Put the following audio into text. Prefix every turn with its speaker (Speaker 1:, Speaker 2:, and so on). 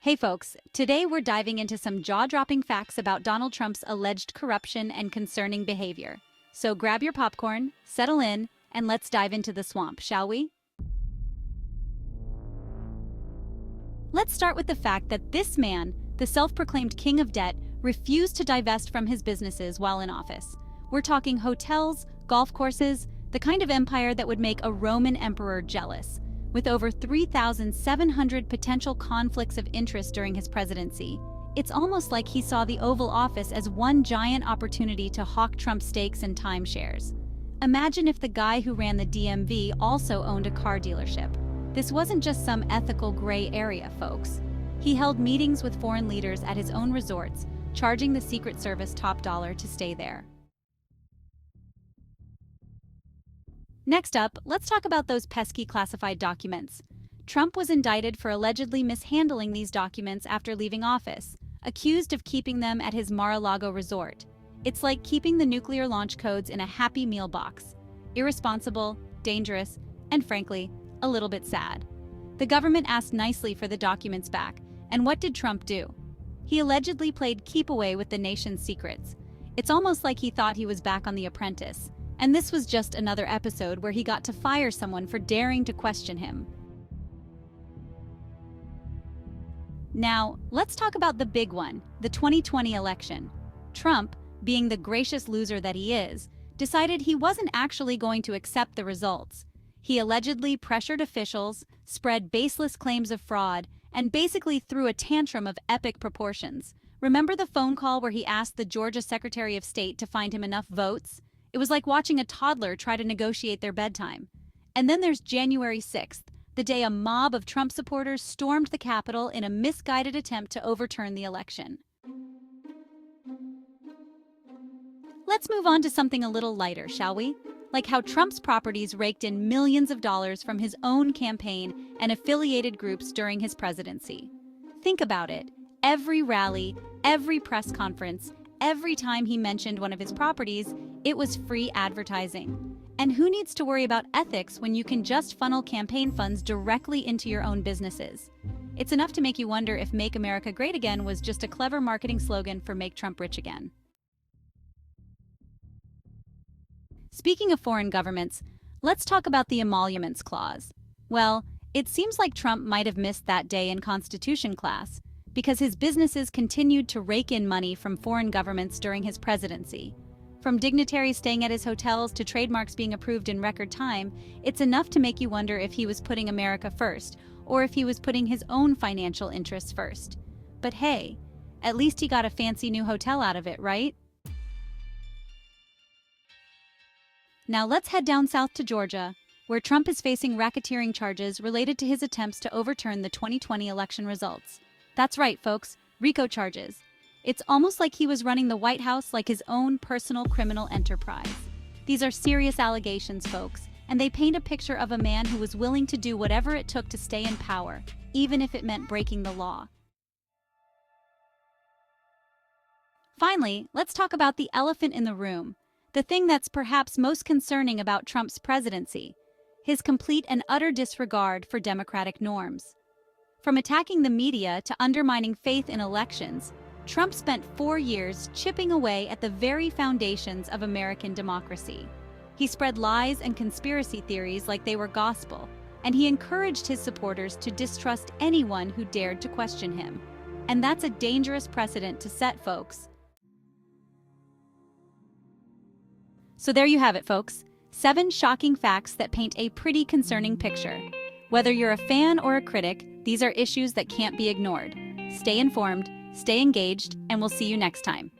Speaker 1: Hey folks, today we're diving into some jaw-dropping facts about Donald Trump's alleged corruption and concerning behavior. So grab your popcorn, settle in, and let's dive into the swamp, shall we? Let's start with the fact that this man, the self-proclaimed king of debt, refused to divest from his businesses while in office. We're talking hotels, golf courses, the kind of empire that would make a Roman emperor jealous. With over 3,700 potential conflicts of interest during his presidency, it's almost like he saw the Oval Office as one giant opportunity to hawk Trump stakes and timeshares. Imagine if the guy who ran the DMV also owned a car dealership. This wasn't just some ethical gray area, folks. He held meetings with foreign leaders at his own resorts, charging the Secret Service top dollar to stay there. Next up, let's talk about those pesky classified documents. Trump was indicted for allegedly mishandling these documents after leaving office, accused of keeping them at his Mar-a-Lago resort. It's like keeping the nuclear launch codes in a Happy Meal box. Irresponsible, dangerous, and frankly, a little bit sad. The government asked nicely for the documents back, and what did Trump do? He allegedly played keep away with the nation's secrets. It's almost like he thought he was back on The Apprentice. And this was just another episode where he got to fire someone for daring to question him. Now, let's talk about the big one, the 2020 election. Trump, being the gracious loser that he is, decided he wasn't actually going to accept the results. He allegedly pressured officials, spread baseless claims of fraud, and basically threw a tantrum of epic proportions. Remember the phone call where he asked the Georgia Secretary of State to find him enough votes? It was like watching a toddler try to negotiate their bedtime. And then there's January 6th, the day a mob of Trump supporters stormed the Capitol in a misguided attempt to overturn the election. Let's move on to something a little lighter, shall we? Like how Trump's properties raked in millions of dollars from his own campaign and affiliated groups during his presidency. Think about it. Every rally, every press conference, every time he mentioned one of his properties, it was free advertising. And who needs to worry about ethics when you can just funnel campaign funds directly into your own businesses? It's enough to make you wonder if Make America Great Again was just a clever marketing slogan for Make Trump Rich Again. Speaking of foreign governments, let's talk about the emoluments clause. Well, it seems like Trump might have missed that day in Constitution class, because his businesses continued to rake in money from foreign governments during his presidency. From dignitaries staying at his hotels to trademarks being approved in record time, it's enough to make you wonder if he was putting America first, or if he was putting his own financial interests first. But hey, at least he got a fancy new hotel out of it, right? Now let's head down south to Georgia, where Trump is facing racketeering charges related to his attempts to overturn the 2020 election results. That's right, folks, RICO charges. It's almost like he was running the White House like his own personal criminal enterprise. These are serious allegations, folks, and they paint a picture of a man who was willing to do whatever it took to stay in power, even if it meant breaking the law. Finally, let's talk about the elephant in the room, the thing that's perhaps most concerning about Trump's presidency, his complete and utter disregard for democratic norms. From attacking the media to undermining faith in elections, Trump spent 4 years chipping away at the very foundations of American democracy. He spread lies and conspiracy theories like they were gospel, and he encouraged his supporters to distrust anyone who dared to question him. And that's a dangerous precedent to set, folks. So there you have it, folks. 7 shocking facts that paint a pretty concerning picture. Whether you're a fan or a critic, these are issues that can't be ignored. Stay informed, stay engaged, and we'll see you next time.